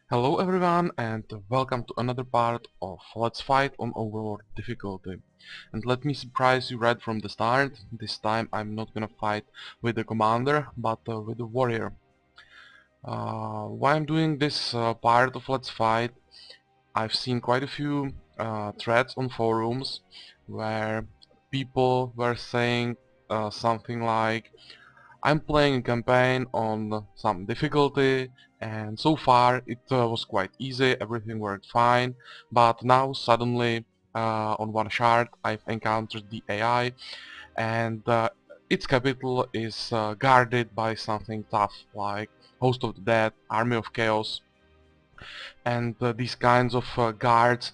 Hello everyone and welcome to another part of Let's Fight on Overlord difficulty. And let me surprise you right from the start. This time I'm not gonna fight with the commander but with the warrior. Why I'm doing this part of Let's Fight, I've seen quite a few threads on forums where people were saying something like, I'm playing a campaign on some difficulty and so far it was quite easy, everything worked fine, but now suddenly on one shard I've encountered the AI and its capital is guarded by something tough like Host of the Dead, Army of Chaos, and these kinds of guards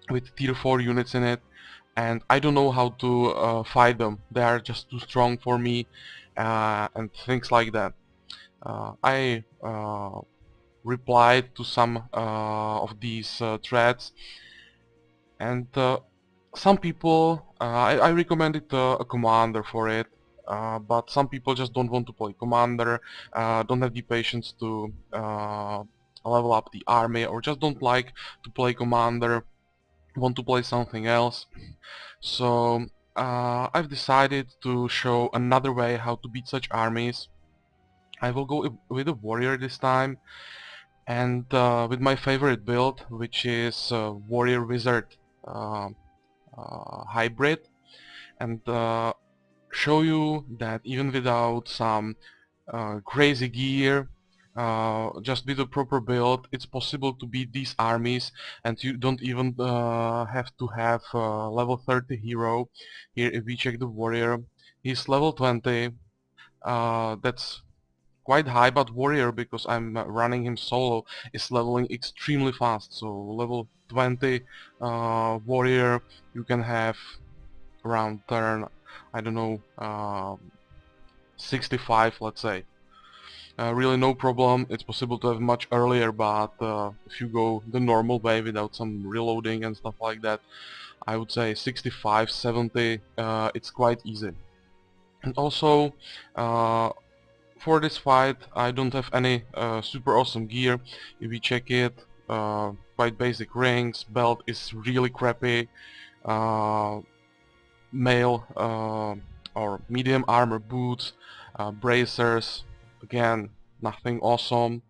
with tier 4 units in it, and I don't know how to fight them. They are just too strong for me and things like that. I replied to some of these threads, and some people, I recommended a commander for it, but some people just don't want to play commander, don't have the patience to level up the army, or just don't like to play commander, want to play something else. So I've decided to show another way how to beat such armies. I will go with a warrior this time, and with my favorite build, which is warrior wizard uh, hybrid, and show you that even without some crazy gear, just with a proper build, it's possible to beat these armies, and you don't even have to have level 30 hero. Here, if we check the warrior, he's level 20. That's quite high, but warrior, because I'm running him solo, is leveling extremely fast. So level 20 warrior, you can have around turn, I don't know, 65, let's say. Really no problem. It's possible to have much earlier, but if you go the normal way without some reloading and stuff like that, I would say 65, 70, it's quite easy. And also, for this fight, I don't have any super awesome gear. If we check it, quite basic rings, belt is really crappy, uh, mail or medium armor boots, bracers, again nothing awesome,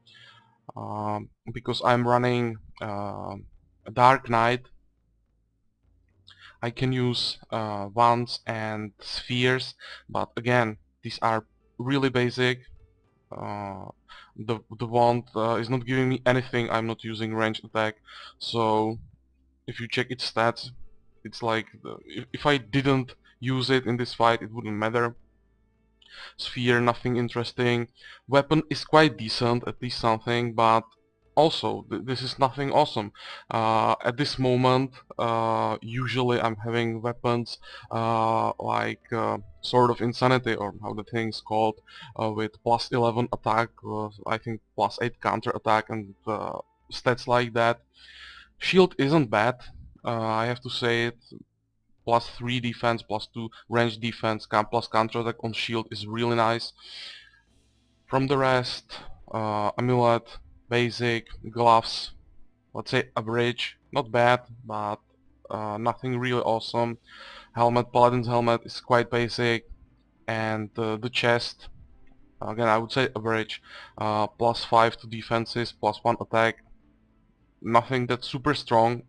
because I'm running a Dark Knight. I can use wands and spheres, but again these are really basic. uh, the wand is not giving me anything. I'm not using ranged attack, so if you check its stats, it's like if I didn't use it in this fight, it wouldn't matter. Sphere, nothing interesting. Weapon is quite decent, at least something, but also this is nothing awesome. At this moment, usually I'm having weapons like Sword of Insanity, or how the thing's called, with plus 11 attack, I think plus 8 counter attack, and stats like that. Shield isn't bad, I have to say it. Plus 3 defense, plus 2 range defense, plus counter attack on shield is really nice. From the rest, amulet, basic, gloves, let's say average, not bad, but nothing really awesome. Helmet, paladin's helmet is quite basic, and the chest, again I would say average, plus 5 to defenses, plus 1 attack, nothing that's super strong.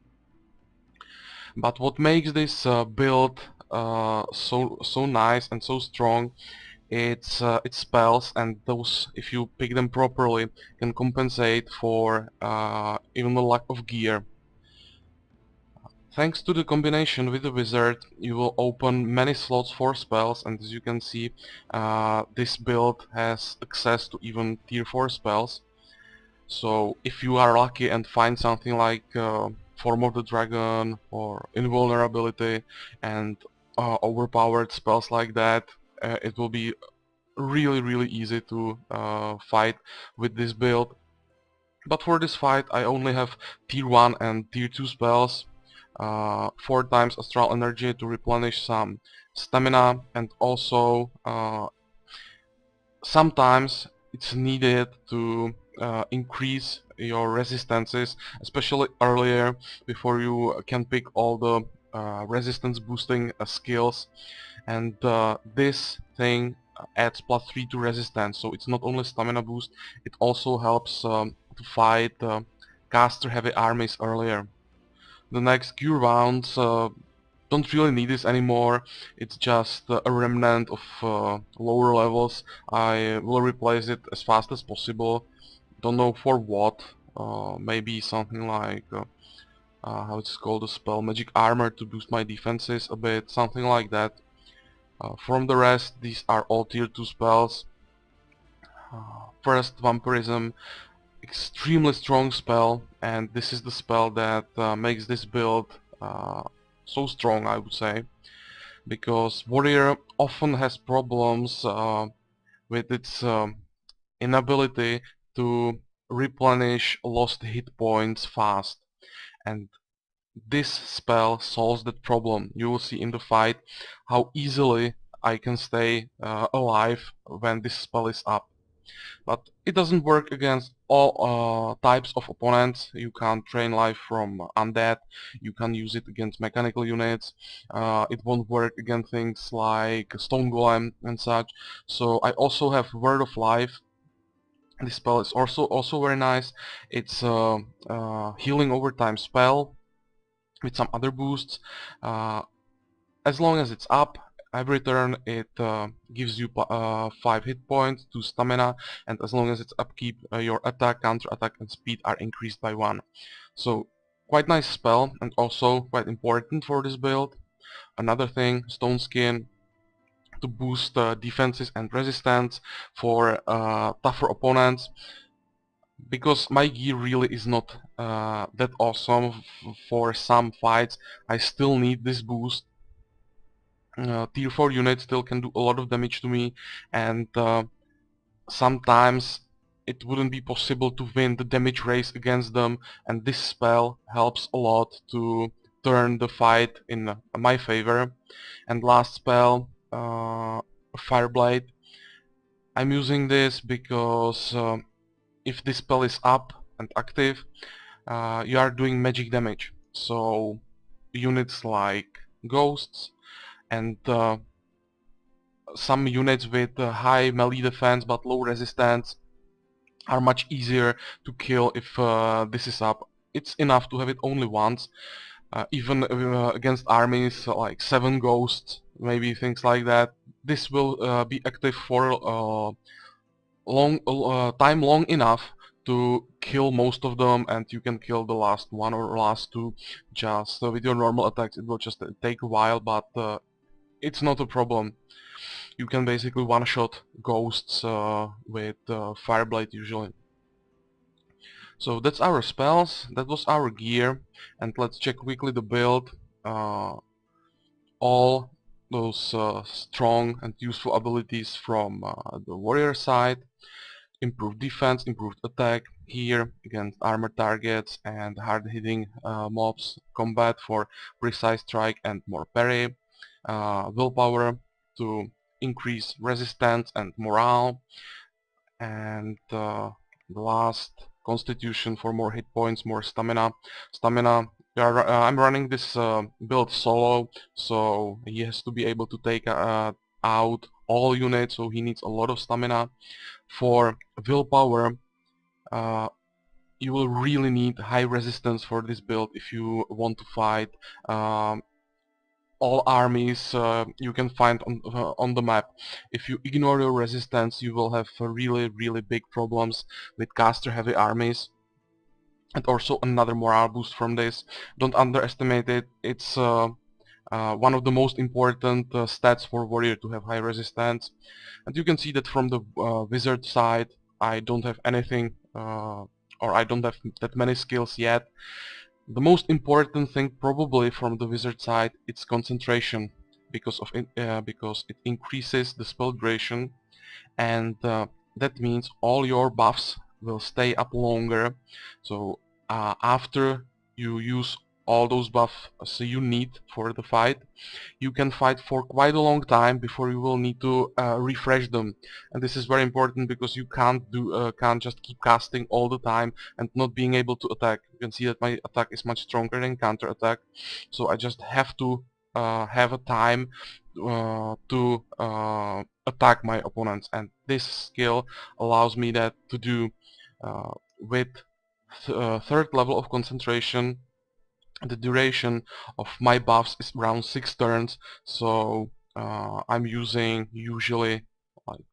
But what makes this build so nice and so strong, its spells, and those, if you pick them properly, can compensate for even the lack of gear. Thanks to the combination with the wizard, you will open many slots for spells, and as you can see, this build has access to even tier 4 spells. So if you are lucky and find something like Form of the Dragon or Invulnerability and overpowered spells like that, it will be really easy to fight with this build. But for this fight I only have tier 1 and tier 2 spells, 4 times Astral Energy to replenish some stamina, and also sometimes it's needed to increase your resistances, especially earlier, before you can pick all the resistance boosting skills. And this thing adds +3 to resistance, so it's not only stamina boost, it also helps to fight caster heavy armies earlier. The next cure wounds don't really need this anymore, it's just a remnant of lower levels. I will replace it as fast as possible, don't know for what, maybe something like how it's called, the spell magic armor to boost my defenses a bit, something like that. From the rest, these are all tier 2 spells. First, Vampirism, extremely strong spell, and this is the spell that makes this build so strong, I would say, because Warrior often has problems with its inability to replenish lost hit points fast, and this spell solves that problem. You will see in the fight how easily I can stay alive when this spell is up. But it doesn't work against all types of opponents. You can't drain life from undead, you can use it against mechanical units, it won't work against things like stone golem and such. So I also have Word of Life. This spell is also very nice. It's a healing over time spell with some other boosts. As long as it's up, every turn it gives you 5 hit points, 2 stamina, and as long as it's upkeep, your attack, counter attack and speed are increased by 1. So quite nice spell, and also quite important for this build. Another thing, Stone Skin, to boost defenses and resistance for tougher opponents. Because my gear really is not that awesome for some fights, I still need this boost. Tier 4 units still can do a lot of damage to me, and sometimes it wouldn't be possible to win the damage race against them, and this spell helps a lot to turn the fight in my favor. And last spell, Fireblade. I'm using this because if this spell is up and active, you are doing magic damage. So units like ghosts and some units with high melee defense but low resistance are much easier to kill if this is up. It's enough to have it only once, even against armies like 7 ghosts, maybe things like that. This will be active for time long enough to kill most of them, and you can kill the last one or last two just with your normal attacks. It will just take a while, but it's not a problem. You can basically one-shot ghosts with Fireblade usually. So that's our spells, that was our gear, and let's check quickly the build. All those strong and useful abilities from the warrior side. Improved defense, improved attack here against armor targets and hard-hitting mobs. Combat for precise strike and more parry. Willpower to increase resistance and morale. And the last, constitution for more hit points, more stamina. I'm running this build solo, so he has to be able to take out all units, so he needs a lot of stamina. For willpower, you will really need high resistance for this build if you want to fight all armies you can find on the map. If you ignore your resistance, you will have really big problems with caster heavy armies. And also another morale boost from this. Don't underestimate it. It's one of the most important stats for warrior to have high resistance. And you can see that from the wizard side, I don't have anything or I don't have that many skills yet. The most important thing probably from the wizard side, it's concentration, because it increases the spell duration, and that means all your buffs will stay up longer. So after you use all those buffs you need for the fight, you can fight for quite a long time before you will need to refresh them. And this is very important because you can't just keep casting all the time and not being able to attack. You can see that my attack is much stronger than counter attack, so I just have to have a time to attack my opponents, and this skill allows me that to do with third level of concentration. The duration of my buffs is around 6 turns, so I'm using usually like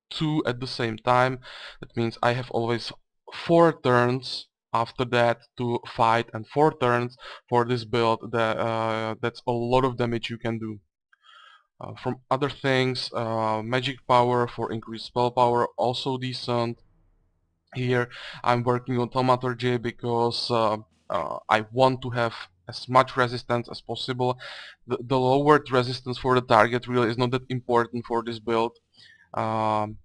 2 at the same time. That means I have always 4 turns after that to fight, and 4 turns for this build. That's a lot of damage you can do. From other things, magic power for increased spell power, also decent. Here I'm working on thaumaturgy because I want to have as much resistance as possible. The lowered resistance for the target really is not that important for this build, um,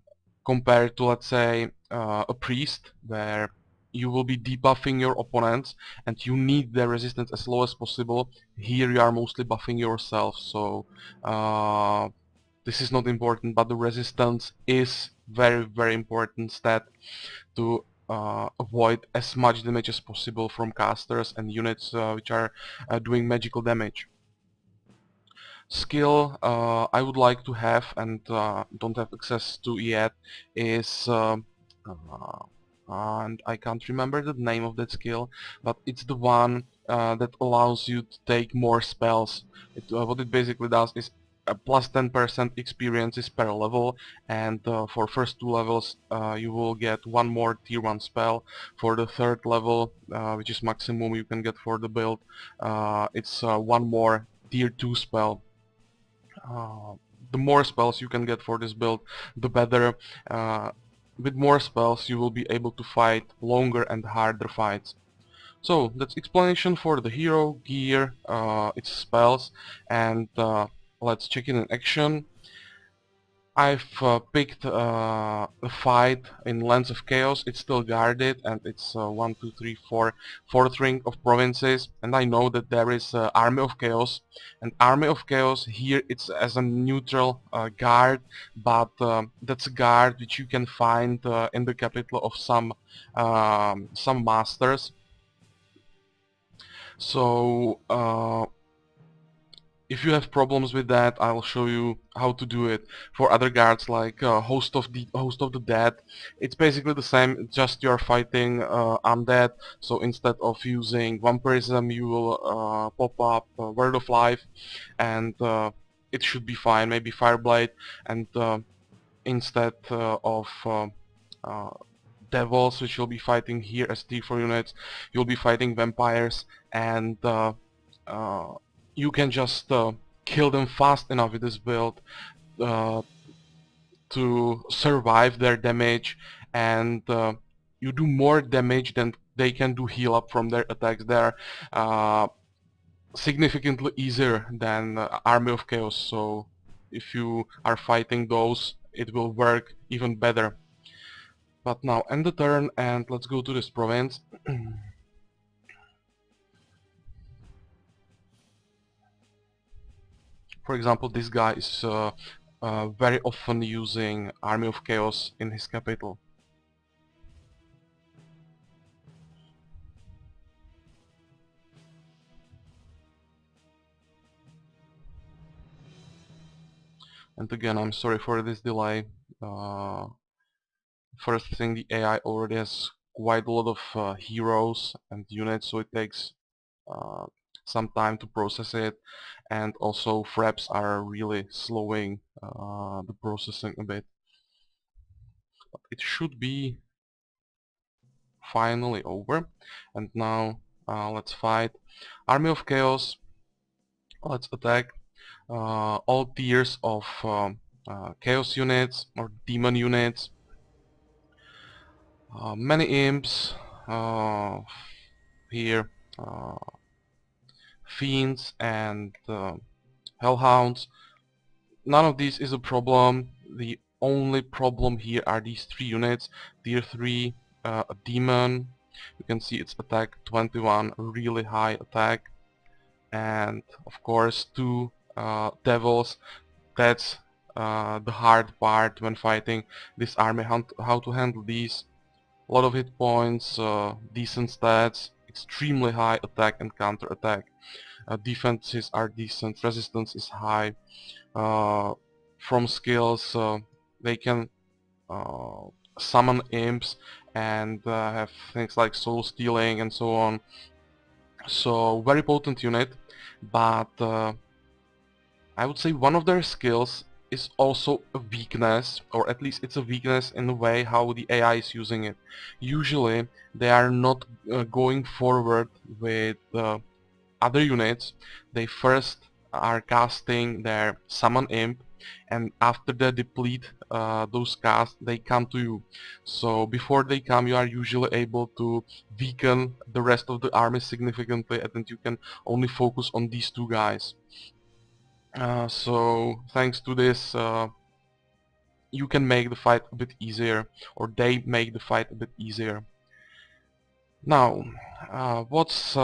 compared to, let's say, a priest, where you will be debuffing your opponents and you need their resistance as low as possible. Here you are mostly buffing yourself, so this is not important, but the resistance is very important stat to avoid as much damage as possible from casters and units which are doing magical damage. Skill I would like to have and don't have access to yet is and I can't remember the name of that skill, but it's the one that allows you to take more spells. What it basically does is plus 10% experiences per level, and for first 2 levels you will get one more tier 1 spell. For the third level, which is maximum you can get for the build, it's one more tier 2 spell. Uh, the more spells you can get for this build, the better. With more spells you will be able to fight longer and harder fights. So that's explanation for the hero, gear, its spells, and let's check it in action. I've picked a fight in Lands of Chaos. It's still guarded, and it's 1, 2, 3, 4, fourth ring of provinces, and I know that there is Army of Chaos, and Army of Chaos here it's as a neutral guard, but that's a guard which you can find in the capital of some masters. So if you have problems with that, I'll show you how to do it. For other guards like Host of the Dead, it's basically the same, just you're fighting undead. So instead of using vampirism, you will pop up Word of Life, and it should be fine. Maybe Fireblade, and instead of devils, which you'll be fighting here as T4 units, you'll be fighting vampires, and uh, you can just kill them fast enough with this build uh, to survive their damage, and you do more damage than they can do heal up from their attacks. They're significantly easier than Army of Chaos, so if you are fighting those, it will work even better. But now end the turn and let's go to this province. For example, this guy is very often using Army of Chaos in his capital. And again, I'm sorry for this delay. First thing, the AI already has quite a lot of heroes and units, so it takes uh, some time to process it, and also fraps are really slowing the processing a bit. But it should be finally over, and now let's fight. Army of Chaos, let's attack all tiers of Chaos units or Demon units. Many imps here, fiends and hellhounds. None of these is a problem. The only problem here are these 3 units. Tier 3, a demon, You can see its attack 21, really high attack, and of course two devils. That's the hard part when fighting this army, how to handle these. A lot of hit points, decent stats, extremely high attack and counter attack. Defenses are decent, resistance is high. From skills, they can uh, summon imps and have things like soul stealing and so on. So very potent unit, but I would say one of their skills is also a weakness, or at least it's a weakness in the way how the AI is using it. Usually they are not going forward with other units. They first are casting their summon imp, and after they deplete those casts, they come to you. So before they come, you are usually able to weaken the rest of the army significantly, and then you can only focus on these two guys. So thanks to this, you can make the fight a bit easier, or they make the fight a bit easier. Now, what's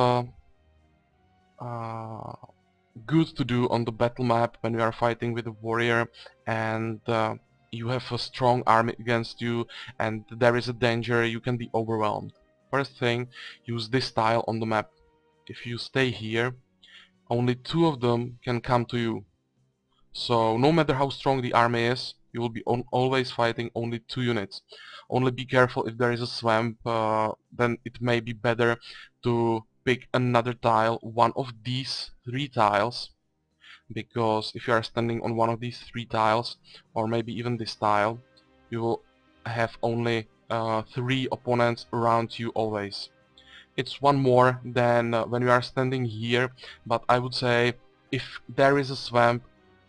good to do on the battle map when you are fighting with a warrior and you have a strong army against you and there is a danger, you can be overwhelmed? First thing, use this tile on the map. If you stay here, only two of them can come to you. So no matter how strong the army is, you will be always fighting only two units. Only be careful if there is a swamp, then it may be better to pick another tile, one of these three tiles, because if you are standing on one of these three tiles, or maybe even this tile, you will have only three opponents around you always. It's one more than when you are standing here, but I would say if there is a swamp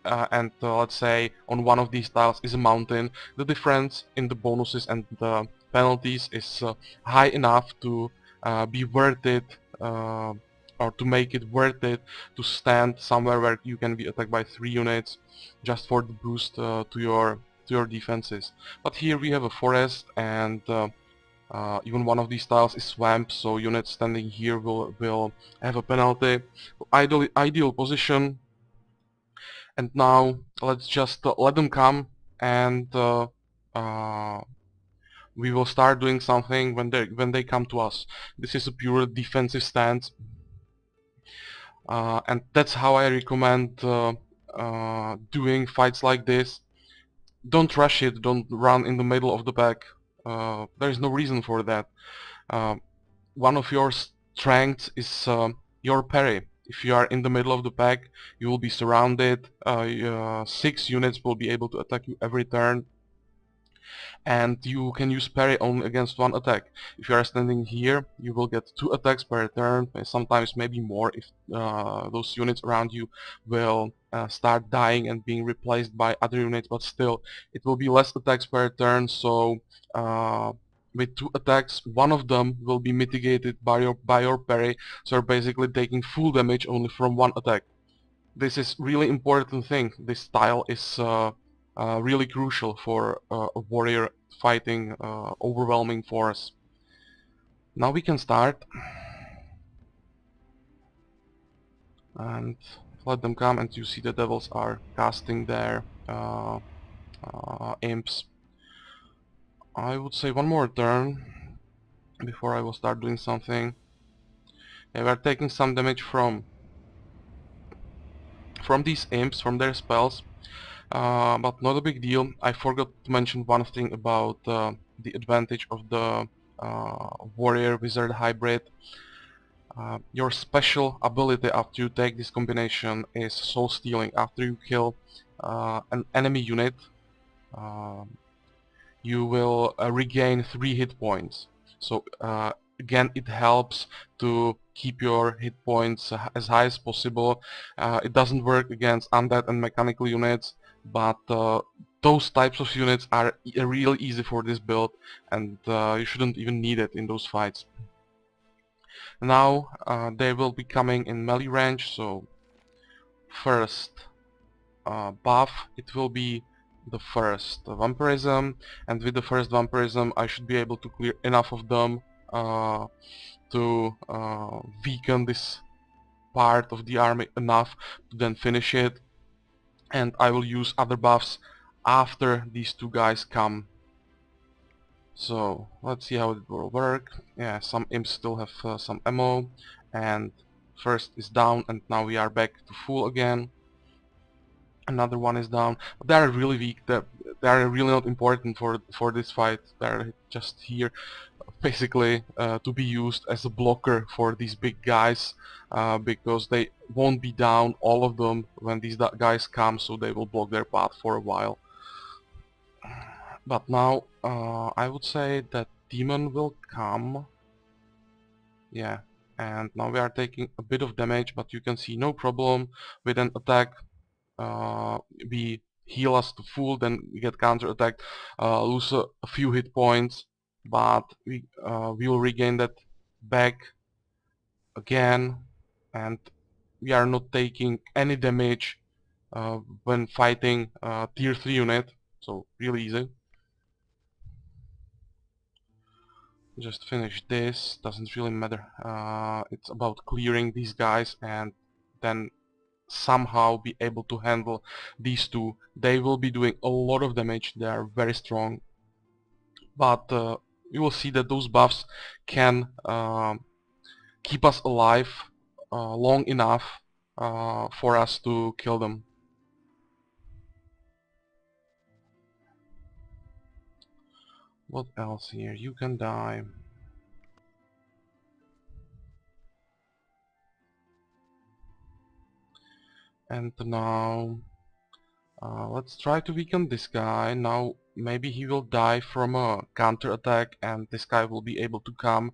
and let's say on one of these tiles is a mountain, the difference in the bonuses and the penalties is high enough to be worth it, or to make it worth it to stand somewhere where you can be attacked by 3 units just for the boost to your defenses. But here we have a forest, and even one of these tiles is swamp, so units standing here will have a penalty. Ideal position. And now let's just let them come, and uh, we will start doing something when they come to us. This is a pure defensive stance, and that's how I recommend doing fights like this. Don't rush it, don't run in the middle of the pack. There is no reason for that. One of your strengths is your parry. If you are in the middle of the pack, you will be surrounded. 6 units will be able to attack you every turn, and you can use parry only against 1 attack. If you are standing here, you will get 2 attacks per turn, sometimes maybe more if those units around you will start dying and being replaced by other units, but still it will be less attacks per turn. So with 2 attacks, one of them will be mitigated by your parry, so you're basically taking full damage only from 1 attack. This is really important thing. This style is really crucial for a warrior fighting overwhelming force. Now we can start and let them come, and you see the devils are casting their imps. I would say one more turn before I will start doing something. They were taking some damage from these imps, from their spells, but not a big deal. I forgot to mention one thing about the advantage of the warrior wizard hybrid. Your special ability after you take this combination is soul stealing. After you kill an enemy unit, you will regain 3 hit points. So again, it helps to keep your hit points as high as possible. It doesn't work against undead and mechanical units, but those types of units are really easy for this build, and you shouldn't even need it in those fights. Now they will be coming in melee range, so first buff, it will be the first vampirism, and with the first vampirism I should be able to clear enough of them to weaken this part of the army enough to then finish it, and I will use other buffs after these two guys come. So let's see how it will work. Yeah, some imps still have some ammo, and first is down, and now we are back to full again. Another one is down. They are really weak. They are really not important for this fight. They're just here basically to be used as a blocker for these big guys, because they won't be down, all of them, when these guys come, so they will block their path for a while. But now I would say that demon will come. Yeah, and now we are taking a bit of damage, but you can see no problem with an attack. We heal us to full, then we get counter attacked, lose a few hit points, but we will regain that back again, and we are not taking any damage when fighting tier 3 unit, so really easy. Just finish this, doesn't really matter. It's about clearing these guys and then somehow be able to handle these two. They will be doing a lot of damage, they are very strong, but you will see that those buffs can keep us alive long enough for us to kill them. What else here? You can die. And now let's try to weaken this guy. Now maybe he will die from a counter attack, and this guy will be able to come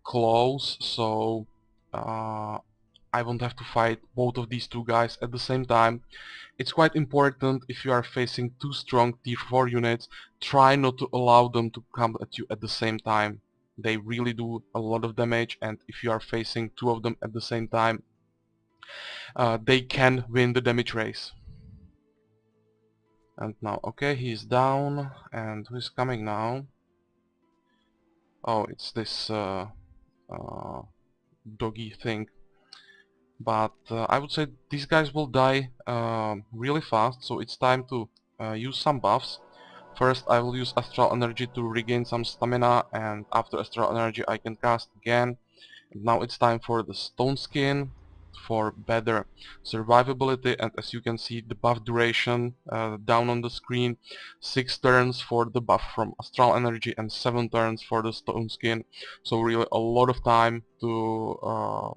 close, so I won't have to fight both of these two guys at the same time. It's quite important, if you are facing two strong tier 4 units, try not to allow them to come at you at the same time. They really do a lot of damage, and if you are facing two of them at the same time, they can win the damage race. And now, okay, he's down, and who's coming now? Oh, it's this doggy thing. But I would say these guys will die really fast, so it's time to use some buffs. First I will use Astral Energy to regain some stamina, and after Astral Energy I can cast again. And now it's time for the Stone Skin for better survivability, and as you can see the buff duration down on the screen, 6 turns for the buff from Astral Energy and 7 turns for the Stone Skin, so really a lot of time to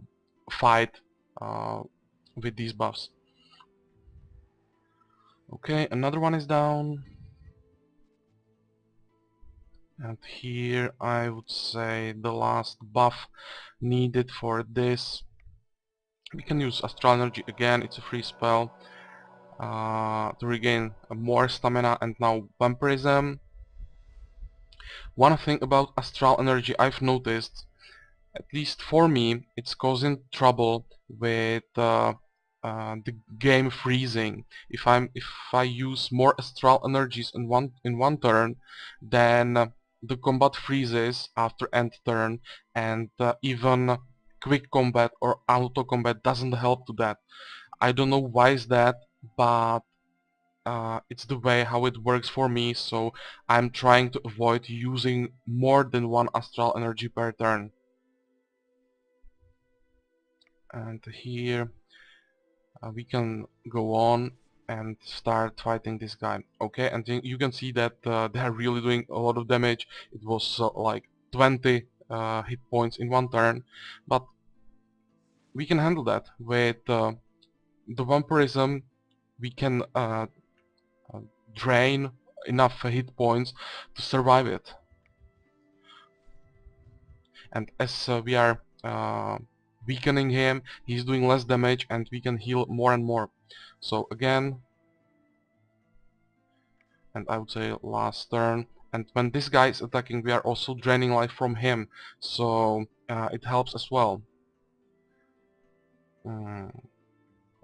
fight uh, with these buffs. Okay, another one is down. And here I would say the last buff needed for this. We can use Astral Energy again, it's a free spell to regain more stamina, and now Vampirism. One thing about Astral Energy I've noticed, at least for me, it's causing trouble with the game freezing. If I use more Astral Energies in one turn, then the combat freezes after end turn, and even quick combat or auto combat doesn't help to that. I don't know why is that, but it's the way how it works for me, so I'm trying to avoid using more than one Astral Energy per turn. And here we can go on and start fighting this guy. Okay, and you can see that they are really doing a lot of damage. It was like 20 hit points in one turn, but we can handle that with the vampirism. We can drain enough hit points to survive it, and as we are weakening him, he's doing less damage, and we can heal more and more. So again, and I would say last turn, and when this guy is attacking we are also draining life from him, so it helps as well.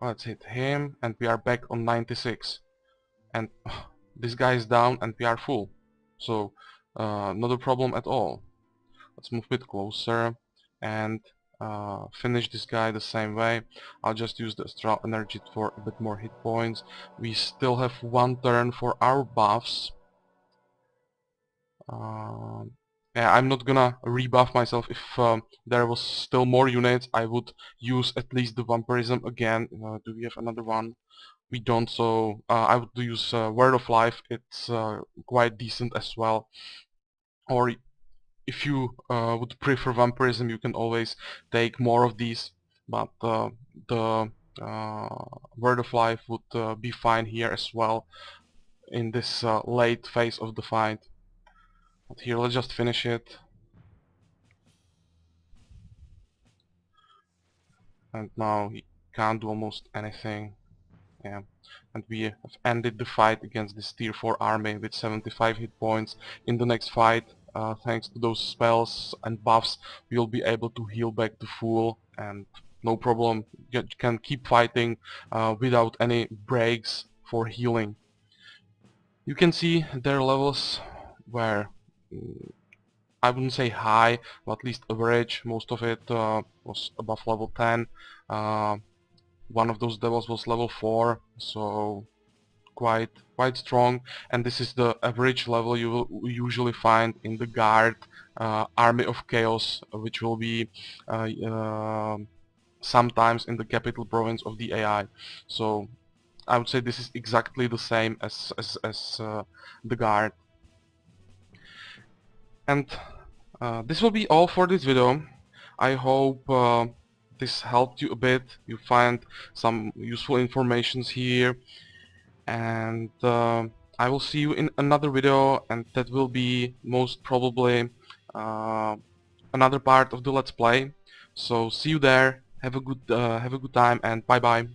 Let's hit him, and we are back on 96, and this guy is down and we are full, so not a problem at all. Let's move a bit closer and finish this guy the same way. I'll just use the astral energy for a bit more hit points. We still have one turn for our buffs. Yeah, I'm not gonna rebuff myself. If there was still more units, I would use at least the vampirism again. Do we have another one? We don't, so I would use Word of Life. It's quite decent as well. Or if you would prefer vampirism, you can always take more of these, but the Word of Life would be fine here as well in this late phase of the fight. But here, let's just finish it. And now he can't do almost anything. Yeah. And we have ended the fight against this tier 4 army with 75 hit points. In the next fight, thanks to those spells and buffs, we'll be able to heal back to full and no problem. You can keep fighting without any breaks for healing. You can see their levels were, I wouldn't say high, but at least average. Most of it was above level 10. One of those devils was level 4, so quite strong, and this is the average level you will usually find in the guard army of chaos, which will be sometimes in the capital province of the AI. So I would say this is exactly the same as the guard. And this will be all for this video. I hope this helped you a bit. You find some useful informations here, and I will see you in another video, and that will be most probably uh, another part of the Let's Play. So see you there. Have a good time, and bye bye.